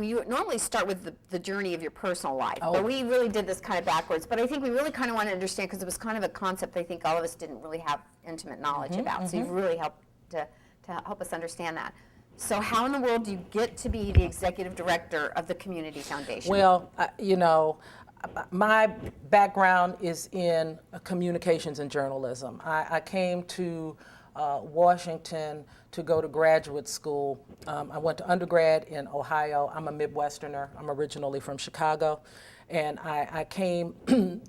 we normally start with the journey of your personal life, Oh. but we really did this kind of backwards. But I think we really kind of want to understand, because it was kind of a concept I think all of us didn't really have intimate knowledge about. So you've really helped to help us understand that. So how in the world do you get to be the executive director of the Community Foundation? Well, you know, my background is in communications and journalism. I came to Washington to go to graduate school. I went to undergrad in Ohio. I'm a Midwesterner. I'm originally from Chicago. And I came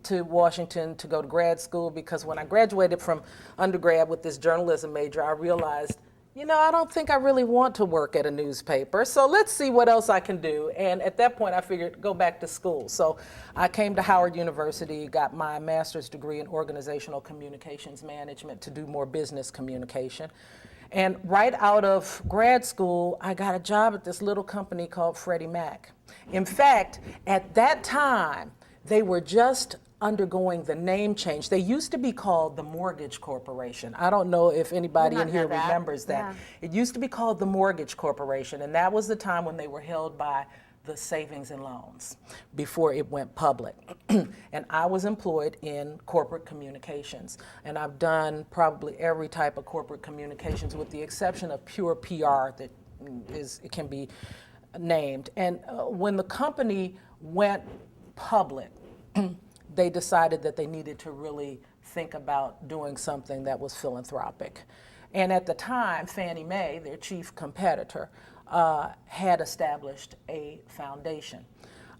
to Washington to go to grad school because when I graduated from undergrad with this journalism major, I realized, you know, I don't think I really want to work at a newspaper, so let's see what else I can do. And at that point, I figured go back to school. So I came to Howard University, got my master's degree in organizational communications management to do more business communication. And right out of grad school, I got a job at this little company called Freddie Mac. In fact, at that time, they were just undergoing the name change. They used to be called the Mortgage Corporation. I don't know if anybody in here remembers that. Yeah. It used to be called the Mortgage Corporation, and that was the time when they were held by the Savings and Loans before it went public. And I was employed in corporate communications, and I've done probably every type of corporate communications with the exception of pure PR that it can be named. And when the company went public, they decided that they needed to really think about doing something that was philanthropic. And at the time, Fannie Mae, their chief competitor, had established a foundation.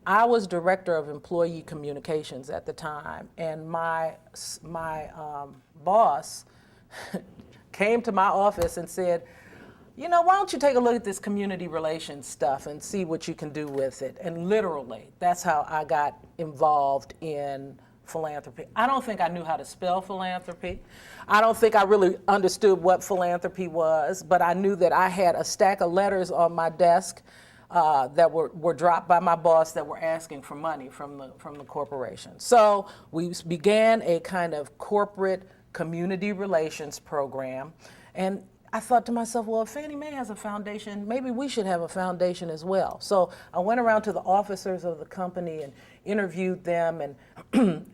I was director of employee communications at the time, and my boss came to my office and said, you know, why don't you take a look at this community relations stuff and see what you can do with it? And literally, that's how I got involved in philanthropy. I don't think I knew how to spell philanthropy. I don't think I really understood what philanthropy was, but I knew that I had a stack of letters on my desk that were dropped by my boss that were asking for money from the corporation. So we began a kind of corporate community relations program, and I thought to myself, well, if Fannie Mae has a foundation, maybe we should have a foundation as well. So I went around to the officers of the company and interviewed them and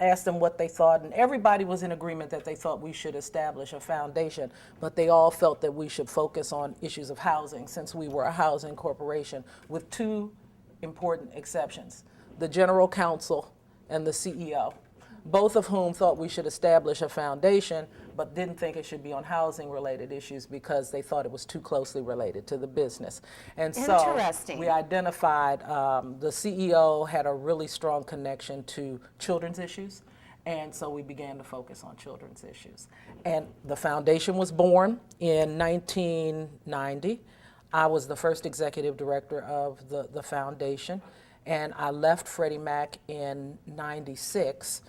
asked them what they thought, and everybody was in agreement that they thought we should establish a foundation, but they all felt that we should focus on issues of housing since we were a housing corporation, with two important exceptions: the general counsel and the CEO, both of whom thought we should establish a foundation, but didn't think it should be on housing-related issues because they thought it was too closely related to the business. And so we identified, the CEO had a really strong connection to children's issues, and so we began to focus on children's issues. And the foundation was born in 1990. I was the first executive director of the foundation, and I left Freddie Mac in '96.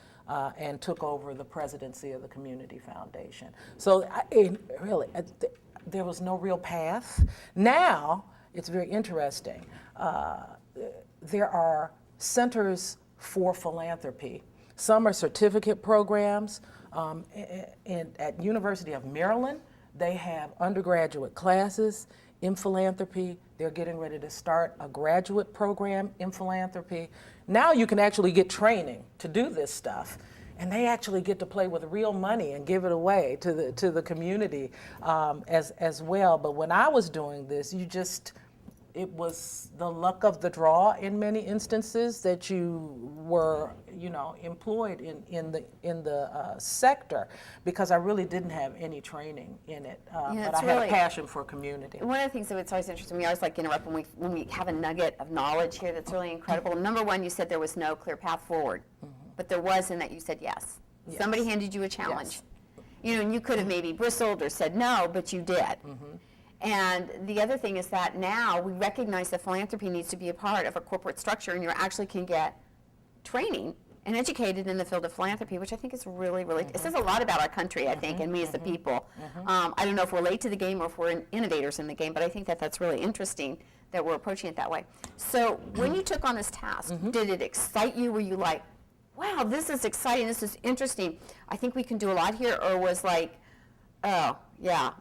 And took over the presidency of the Community Foundation. So really, there was no real path. Now, it's very interesting. There are centers for philanthropy. Some are certificate programs. At University of Maryland, they have undergraduate classes in philanthropy. They're getting ready to start a graduate program in philanthropy. Now you can actually get training to do this stuff, and they actually get to play with real money and give it away to the community as well. But when I was doing this, it was the luck of the draw in many instances that you were, employed in the sector, because I really didn't have any training in it, but I had a passion for community. One of the things that's always interesting, we always like to interrupt when we have a nugget of knowledge here that's really incredible. Number one, you said there was no clear path forward, but there was in that you said yes. Somebody handed you a challenge. Yes. And you could have maybe bristled or said no, but you did. And the other thing is that now we recognize that philanthropy needs to be a part of a corporate structure, and you actually can get training and educated in the field of philanthropy, which I think is really, really, it says a lot about our country, I think, and we as the people. I don't know if we're late to the game or if we're innovators in the game, but I think that that's really interesting that we're approaching it that way. So when you took on this task, did it excite you? Were you like, wow, this is exciting, this is interesting, I think we can do a lot here? Or was like, oh, Yeah.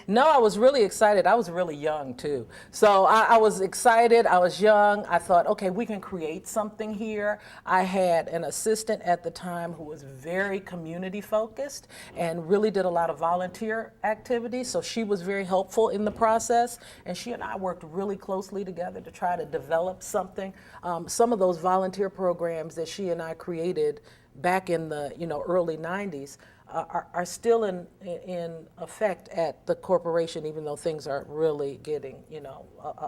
No, I was really excited. I was really young too. So I was excited. I was young. I thought, okay, we can create something here. I had an assistant at the time who was very community focused and really did a lot of volunteer activities. So she was very helpful in the process. And she and I worked really closely together to try to develop something. Some of those volunteer programs that she and I created back in the early 90s are still in effect at the corporation, even though things are really getting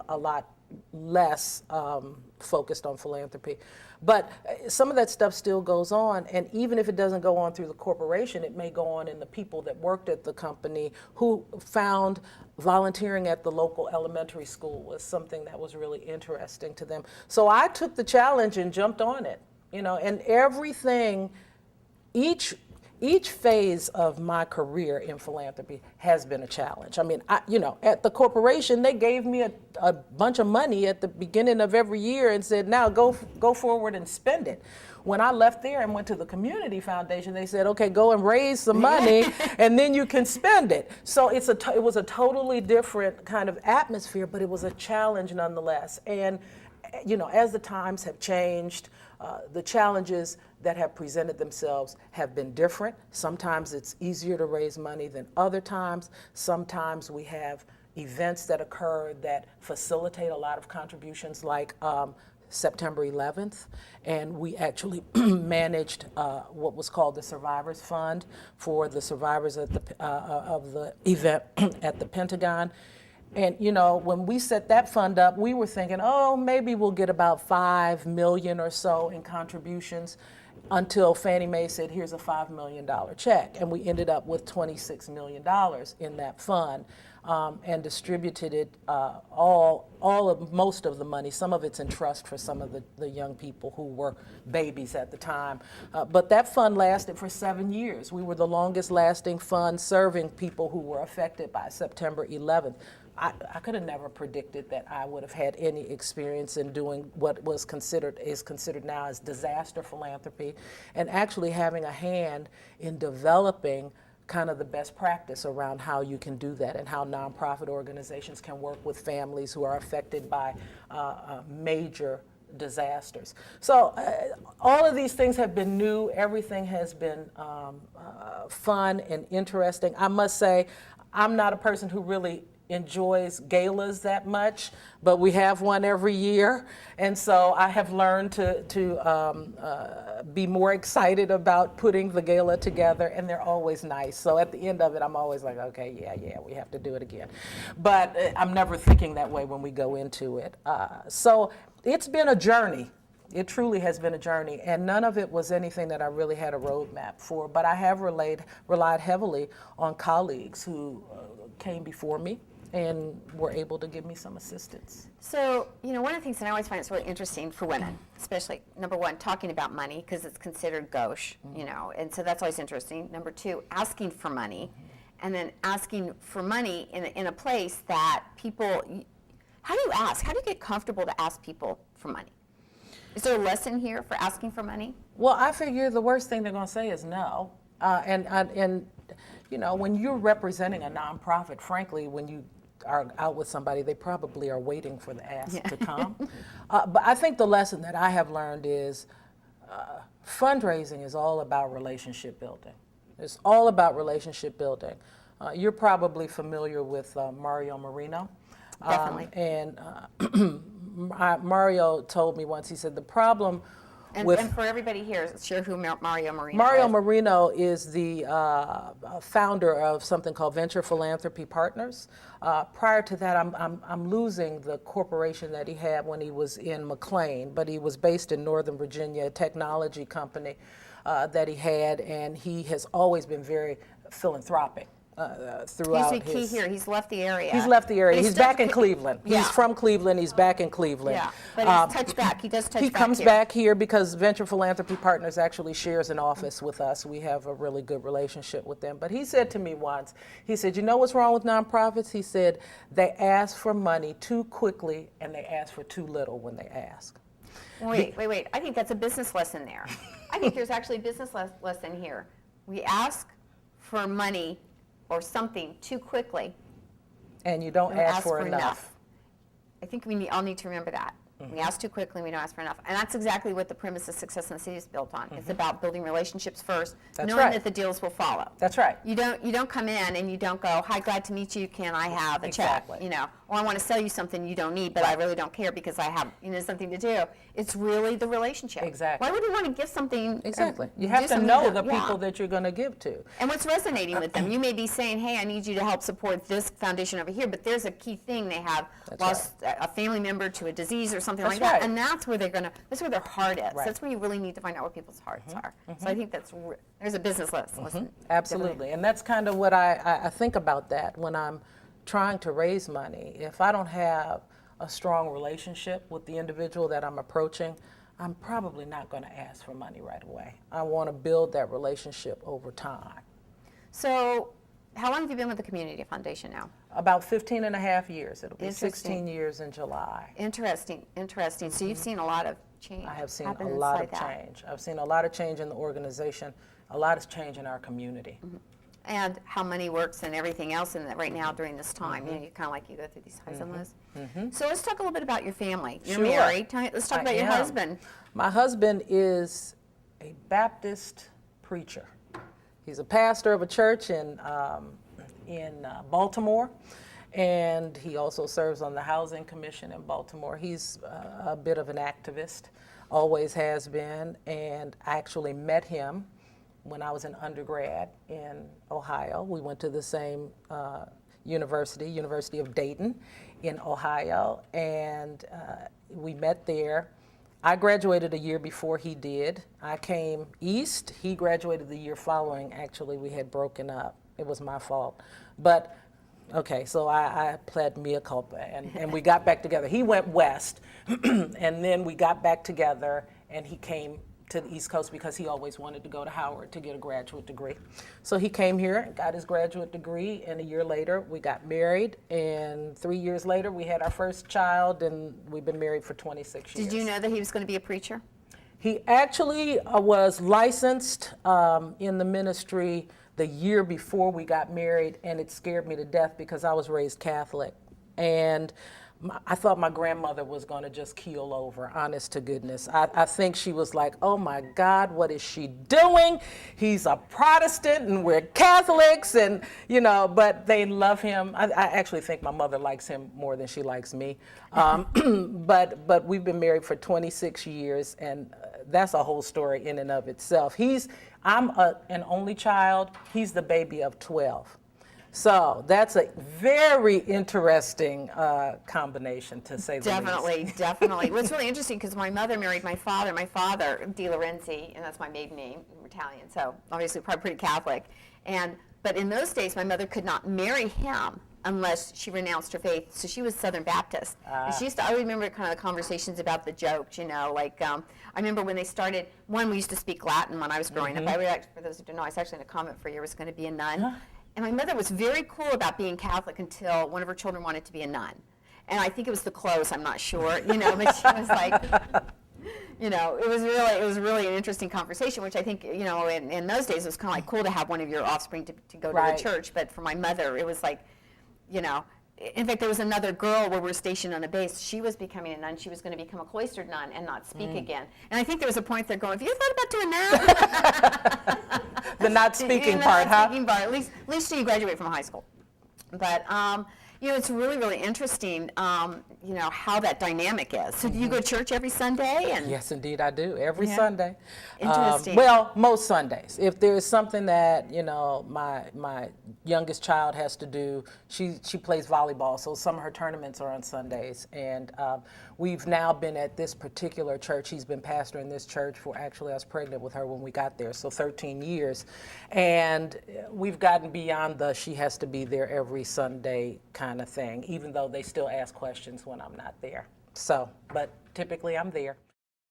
a lot less focused on philanthropy. But some of that stuff still goes on, and even if it doesn't go on through the corporation, it may go on in the people that worked at the company who found volunteering at the local elementary school was something that was really interesting to them. So I took the challenge and jumped on it, and everything, each phase of my career in philanthropy has been a challenge. I mean, at the corporation, they gave me a bunch of money at the beginning of every year and said, now go forward and spend it. When I left there and went to the community foundation, they said, okay, go and raise some money and then you can spend it. So it was a totally different kind of atmosphere, but it was a challenge nonetheless. And as the times have changed, the challenges that have presented themselves have been different. Sometimes it's easier to raise money than other times. Sometimes we have events that occur that facilitate a lot of contributions, like September 11th, and we actually managed what was called the Survivors Fund for the survivors of the event at the Pentagon. And when we set that fund up, we were thinking, oh, maybe we'll get about $5 million or so in contributions, until Fannie Mae said, here's a $5 million check. And we ended up with $26 million in that fund, and distributed it most of the money. Some of it's in trust for some of the young people who were babies at the time. But that fund lasted for 7 years. We were the longest lasting fund serving people who were affected by September 11th. I could have never predicted that I would have had any experience in doing what is considered now as disaster philanthropy, and actually having a hand in developing kind of the best practice around how you can do that and how nonprofit organizations can work with families who are affected by major disasters. So all of these things have been new. Everything has been fun and interesting. I must say, I'm not a person who really enjoys galas that much, but we have one every year, and so I have learned to be more excited about putting the gala together, and they're always nice. So at the end of it, I'm always like, okay, yeah, we have to do it again. But I'm never thinking that way when we go into it. So it's been a journey. It truly has been a journey, and none of it was anything that I really had a roadmap for, but I have relied heavily on colleagues who came before me and were able to give me some assistance. So, one of the things that I always find it's really interesting for women, especially, number one, talking about money, because it's considered gauche, and so that's always interesting. Number two, asking for money, and then asking for money in a place that people, how do you ask? How do you get comfortable to ask people for money? Is there a lesson here for asking for money? Well, I figure the worst thing they're going to say is no. And when you're representing a nonprofit, frankly, when you are out with somebody, they probably are waiting for the ask to come. But I think the lesson that I have learned is fundraising is all about relationship building. It's all about relationship building. You're probably familiar with Mario Marino. Definitely. And Mario told me once, he said, the problem and for everybody here, share who Mario Marino is. Mario Marino is the founder of something called Venture Philanthropy Partners. Prior to that, I'm losing the corporation that he had when he was in McLean, but he was based in Northern Virginia, a technology company that he had, and he has always been very philanthropic. Throughout He's the key here. He's left the area. He's left the area. But He's back in Cleveland. Yeah. He's from Cleveland. He's back in Cleveland. Yeah, but he's touched back. He does touch back. He comes back here because Venture Philanthropy Partners actually shares an office with us. We have a really good relationship with them. But he said to me once, he said, you know what's wrong with nonprofits? He said, they ask for money too quickly and they ask for too little when they ask. Wait. I think that's a business lesson there. I think there's actually a business lesson here. We ask for money or something too quickly, And you don't ask for enough. enough. I think we all need to remember that. We ask too quickly, we don't ask for enough. And that's exactly what the premise of Success in the City is built on. It's about building relationships first, That's knowing right. that the deals will follow. That's right. You don't come in and you don't go, "Hi, glad to meet you. Can I have a Exactly. check?" Or I want to sell you something you don't need, but I really don't care because I have something to do. It's really the relationship. Exactly. Why would we want to give something? Exactly. You do have to something know you the don't- yeah. people that you're going to give to. And what's resonating with them? You may be saying, "Hey, I need you to help support this foundation over here," but there's a key thing. They have That's lost a family member to a disease or something That's like that, right. and that's where that's where their heart is. Right. That's where you really need to find out what people's hearts are. So I think there's a business lesson. Absolutely. And that's kind of what I think about that when I'm trying to raise money. If I don't have a strong relationship with the individual that I'm approaching, I'm probably not going to ask for money right away. I want to build that relationship over time. So how long have you been with the Community Foundation now? About 15 and a half years. It'll be Interesting. 16 years in July. Interesting. So you've seen a lot of change. I have seen happen a lot of inside that. change. I've seen a lot of change in the organization, a lot of change in our community. And how money works and everything else in that right now during this time. You kind of you go through these highs and lows. So let's talk a little bit about your family. You're Sure. married. Let's talk I about your am. husband. My husband is a Baptist preacher. He's a pastor of a church in Baltimore, and he also serves on the Housing Commission in Baltimore. He's a bit of an activist, always has been, and I actually met him when I was an undergrad in Ohio. We went to the same University of Dayton in Ohio, and we met there. I graduated a year before he did. I came east. He graduated the year following. Actually, we had broken up. It was my fault. But, okay, so I pled mea culpa, and we got back together. He went west, and then we got back together, and he came to the East Coast because he always wanted to go to Howard to get a graduate degree. So he came here and got his graduate degree, and a year later we got married, and 3 years later we had our first child, and we've been married for 26 years. Did you know that he was going to be a preacher? He actually was licensed in the ministry the year before we got married, and it scared me to death because I was raised Catholic. And I thought my grandmother was going to just keel over, honest to goodness. I think she was like, "Oh my God, what is she doing? He's a Protestant and we're Catholics," and but they love him. I actually think my mother likes him more than she likes me. But we've been married for 26 years, and that's a whole story in and of itself. I'm an only child. He's the baby of 12. So that's a very interesting combination, to say the least. Definitely. Well, it's really interesting because my mother married my father. My father, Di Lorenzi, and that's my maiden name, I'm Italian, so obviously probably pretty Catholic. But in those days, my mother could not marry him unless she renounced her faith. So she was Southern Baptist. And she used to, I remember kind of the conversations about the jokes, I remember when they started, we used to speak Latin when I was growing up. For those who don't know, I was actually in a convent for a year, was going to be a nun. And my mother was very cool about being Catholic until one of her children wanted to be a nun. And I think it was the clothes, I'm not sure, but she was like, it was really an interesting conversation, which I think, in those days it was kind of like cool to have one of your offspring to go to the church. But for my mother, it was like, in fact, there was another girl where we were stationed on a base. She was becoming a nun. She was going to become a cloistered nun and not speak again. And I think there was a point there going, "Have you thought about doing that?" The not speaking part, huh? Speaking part. At least till you graduate from high school. But it's really, really interesting, how that dynamic is. So do you go to church every Sunday? And yes, indeed, I do. Every Sunday. Interesting. Well, most Sundays. If there's something that, my youngest child has to do, she plays volleyball, so some of her tournaments are on Sundays. And we've now been at this particular church. He's been pastoring this church for, actually, I was pregnant with her when we got there, so 13 years. And we've gotten beyond the she has to be there every Sunday kind of thing, even though they still ask questions when I'm not there. So, but typically I'm there.